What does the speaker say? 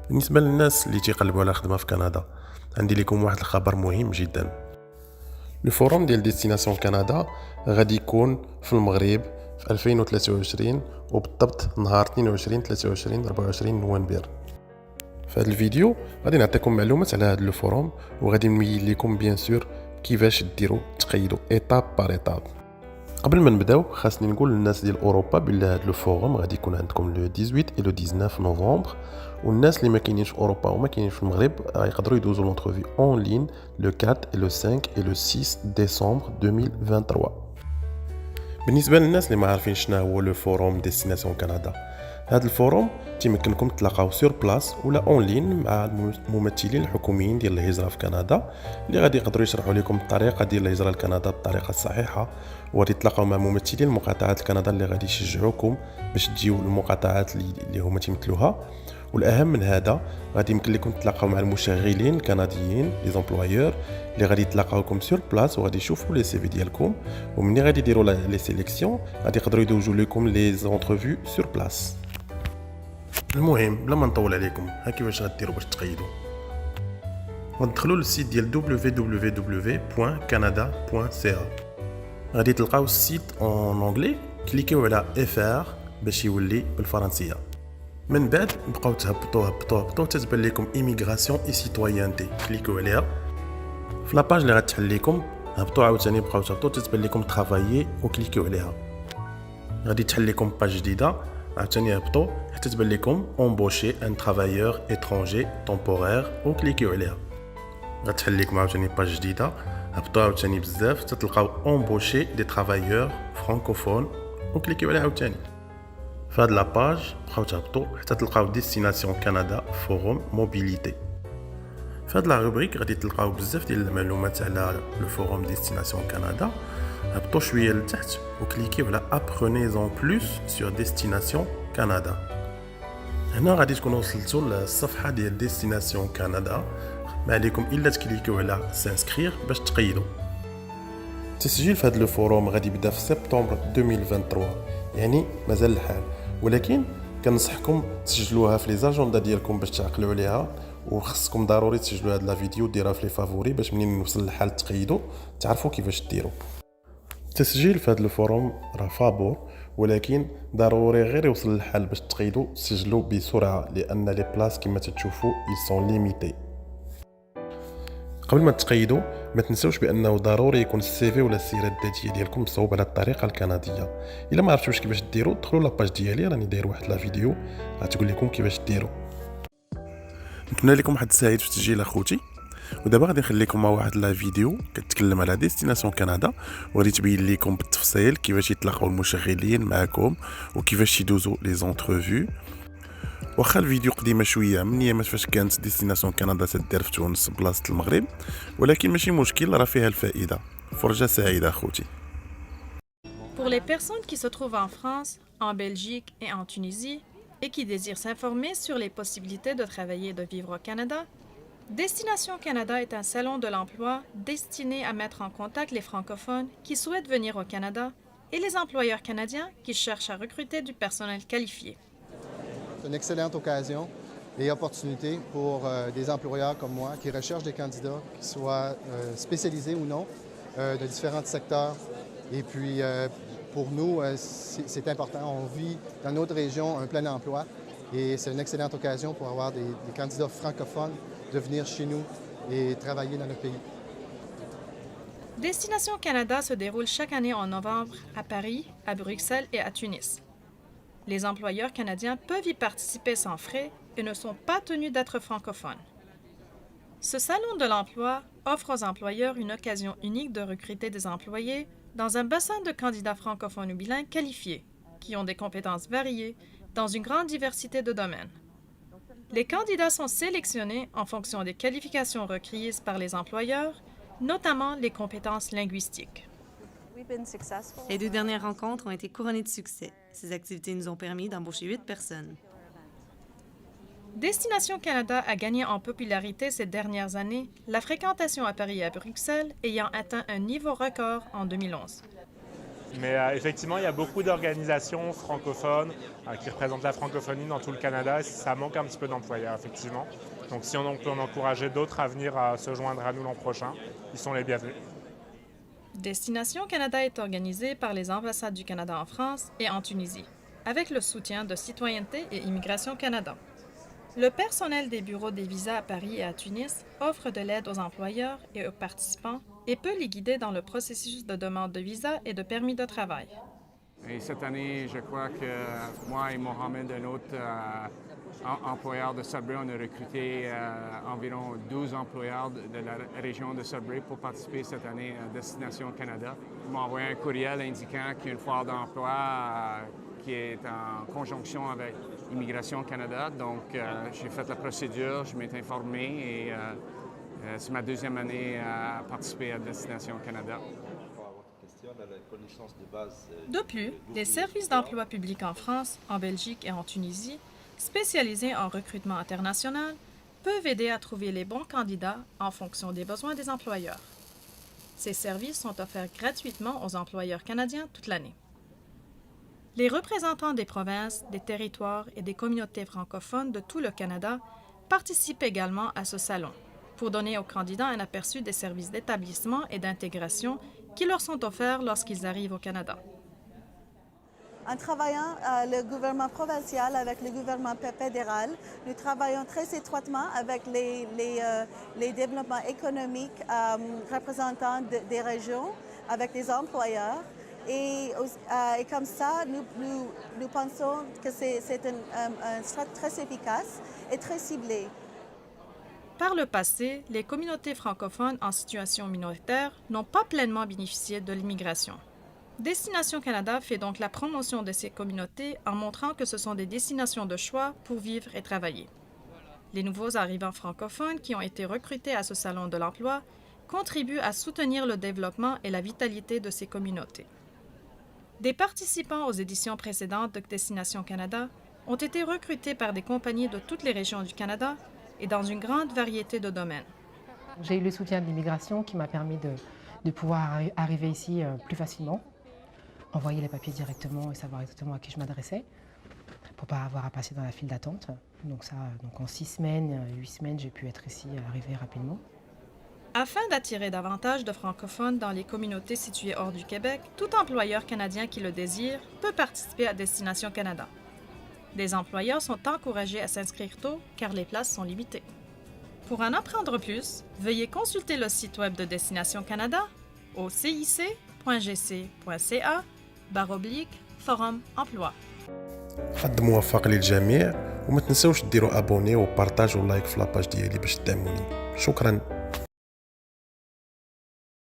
بالنسبة للناس اللي تيقلبوا على خدمة في كندا، عندي لكم واحد الخبر مهم جدا. لو فوروم ديال ديستيناسيون كندا غادي يكون في المغرب في 2023 وبالضبط نهار 22 23 24 نوفمبر. في هذا الفيديو غادي نعطيكم معلومات على هذا لو فوروم وغادي نبين لكم بيان سور كيفاش ديروا تقيدوا ايطاب بار ايطاب. قبل ما نبداو خاصني نقول للناس ديال اوروبا بلي هذا لو فوروم غادي يكون عندكم لو 18 و لو 19 نوفمبر، والناس اللي ما كاينينش في اوروبا وما كاينينش في المغرب يقدروا يدوزوا لونترفيو اون لين لو 4 و لو 5 و لو 6 ديسمبر 2023. بالنسبه للناس اللي ما عارفين شنو هو لو فوروم ديستيناسيون كندا، هذا الفوروم تيمكنكم تلاقاو سور بلاص ولا اون لين مع الممثلين الحكوميين ديال الهجره في كندا اللي غادي يقدروا يشرحوا لكم الطريقه ديال الهجره لكندا بالطريقه الصحيحه، وغادي تلاقاو مع ممثلين المقاطعات كندا اللي غادي يشجعوكم باش تجيو للمقاطعات اللي هما تيمثلوها. والاهم من هذا غادي يمكن لكم تلاقاو مع المشغلين الكنديين لي زومبلويور اللي غادي يتلاقاوكم سور بلاص وغادي يشوفوا لي سي في ديالكم، ومني غادي يديروا لي سيليكسيون غادي يقدروا يدوزوا لكم لي زونترفيو سور بلاص. المهم بلا ما نطول عليكم، ها كيفاش غديروا باش تقيدوا. غتدخلوا للسيت ديال www.canada.ca، غادي تلقاو السيت اون انجلي، كليكيو على FR باش يولي بالفرنسيه. من بعد بقاو تهبطوا تتبان لكم ايميغراسيون اي سيتويانتي، كليكيو عليها. في لاباج اللي غتحل لكم هبطوا عاوتاني بقاو تهبطوا تتبان لكم ترافايي وكليكيو عليها. غادي تحل لكم باج جديده، عاوتاني هبطوا حتى تبان لكم امبوشي ان ترافايور اترونجي تومبورير وكليكيو عليها. غتحل لكم عاوتاني باج جديده، هبطوا عاوتاني بزاف تتلقاو امبوشي دي ترافايور فرانكوفون وكليكيو عليها عاوتاني. في هاد لاباج بقاو تهبطوا حتى تلقاو ديستيناسيون كندا فوروم موبيليتي. في هاد لا روبريك غادي تلقاو بزاف ديال المعلومات على لو فوروم ديستيناسيون كندا. هبطوا شويه لتحت وكليكيو على ابرونيزون بلوس سور ديستيناسيون كندا. هنا غادي تكونوا وصلتوا للصفحه ديال ديستيناسيون كندا، ما عليكم الا تكليكيو على سانسكرير باش تقيدوا. التسجيل في هذا لو فوروم غادي يبدا في سبتمبر 2023، يعني مازال الحال، ولكن كنصحكم تسجلوها في لي زاجوندا ديالكم باش تعقلوا عليها، وخصكم ضروري تسجلوا هاد لا فيديو ديرها في لي فافوري باش منين نوصل للحال تقيدوا تعرفوا كيفاش ديروا. التسجيل في هذا الفوروم راه فابور، ولكن ضروري غير يوصل للحال باش تقيدوا تسجلوا بسرعه، لان لي بلاص كما تشوفوا يسون ليميتي. قبل ما تقيدوا ما تنسوش بانه ضروري يكون السي في ولا السيره الذاتيه ديالكم مصوب على الطريقه الكنديه. الا ما عرفتوش كيفاش ديروا دخلوا لاباج ديالي، راني داير واحد لا فيديو غتقول لكم كيفاش ديروا. نتمنى لكم واحد السعيد في التسجيل اخوتي. ودابا غادي نخليكم مع واحد لا فيديو كتكلم على ديستيناسيون كندا، وغادي تبين لكم بالتفصيل كيفاش يتلاقاو المشغلين معكم وكيفاش يدوزوا لي زونترفيو. واخا الفيديو قديمه شويه من ايامات فاش كانت ديستيناسيون كندا تدير في تونس بلاصه المغرب، ولكن ماشي مشكل راه فيها الفائده. فرجه سعيده اخوتي. Pour les personnes qui se trouvent en France, en Belgique et en Tunisie et qui désirent s'informer sur les possibilités de travailler et de vivre au Canada, Destination Canada est un salon de l'emploi destiné à mettre en contact les francophones qui souhaitent venir au Canada et les employeurs canadiens qui cherchent à recruter du personnel qualifié. C'est une excellente occasion et opportunité pour des employeurs comme moi qui recherchent des candidats qui soient spécialisés ou non de différents secteurs. Et puis, pour nous, c'est important. On vit dans notre région un plein emploi et c'est une excellente occasion pour avoir des candidats francophones de venir chez nous et travailler dans notre pays. Destination Canada se déroule chaque année en novembre à Paris, à Bruxelles et à Tunis. Les employeurs canadiens peuvent y participer sans frais et ne sont pas tenus d'être francophones. Ce salon de l'emploi offre aux employeurs une occasion unique de recruter des employés dans un bassin de candidats francophones ou bilingues qualifiés, qui ont des compétences variées dans une grande diversité de domaines. Les candidats sont sélectionnés en fonction des qualifications requises par les employeurs, notamment les compétences linguistiques. Les 2 dernières rencontres ont été couronnées de succès. Ces activités nous ont permis d'embaucher 8 personnes. Destination Canada a gagné en popularité ces dernières années, la fréquentation à Paris et à Bruxelles ayant atteint un niveau record en 2011. Mais effectivement, il y a beaucoup d'organisations francophones qui représentent la francophonie dans tout le Canada. Et ça manque un petit peu d'employeurs, effectivement. Donc si on peut en encourager d'autres à venir se joindre à nous l'an prochain, ils sont les bienvenus. Destination Canada est organisée par les ambassades du Canada en France et en Tunisie, avec le soutien de Citoyenneté et Immigration Canada. Le personnel des bureaux des visas à Paris et à Tunis offre de l'aide aux employeurs et aux participants et peut les guider dans le processus de demande de visa et de permis de travail. Et cette année, je crois que moi et Mohamed, un autre employeur de Sudbury, on a recruté environ 12 employeurs de la région de Sudbury pour participer cette année à Destination Canada. Ils m'ont envoyé un courriel indiquant qu'il y a une foire d'emploi qui est en conjonction avec Immigration Canada. Donc, j'ai fait la procédure, je m'étais informé et c'est ma deuxième année à participer à Destination Canada. De plus, les services d'emploi public en France, en Belgique et en Tunisie, spécialisés en recrutement international, peuvent aider à trouver les bons candidats en fonction des besoins des employeurs. Ces services sont offerts gratuitement aux employeurs canadiens toute l'année. Les représentants des provinces, des territoires et des communautés francophones de tout le Canada participent également à ce salon pour donner aux candidats un aperçu des services d'établissement et d'intégration qui leur sont offerts lorsqu'ils arrivent au Canada. En travaillant le gouvernement provincial avec le gouvernement fédéral, nous travaillons très étroitement avec les développements économiques représentants des régions, avec les employeurs. Et comme ça, nous pensons que c'est un strat très efficace et très ciblé. Par le passé, les communautés francophones en situation minoritaire n'ont pas pleinement bénéficié de l'immigration. Destination Canada fait donc la promotion de ces communautés en montrant que ce sont des destinations de choix pour vivre et travailler. Les nouveaux arrivants francophones qui ont été recrutés à ce salon de l'emploi contribuent à soutenir le développement et la vitalité de ces communautés. Des participants aux éditions précédentes de Destination Canada ont été recrutés par des compagnies de toutes les régions du Canada et dans une grande variété de domaines. J'ai eu le soutien de l'immigration qui m'a permis de pouvoir arriver ici plus facilement, envoyer les papiers directement et savoir exactement à qui je m'adressais pour ne pas avoir à passer dans la file d'attente. Donc en 6 semaines, 8 semaines, j'ai pu être ici, arriver rapidement. Afin d'attirer davantage de francophones dans les communautés situées hors du Québec, tout employeur canadien qui le désire peut participer à Destination Canada. Les employeurs sont encouragés à s'inscrire tôt car les places sont limitées. Pour en apprendre plus, veuillez consulter le site web de Destination Canada au cic.gc.ca/forum emploi. حد موفق للجميع وما تنسوش ديروا ابوني وبارطاج ولايك في لاباج ديالي باش تدعموني. شكرا.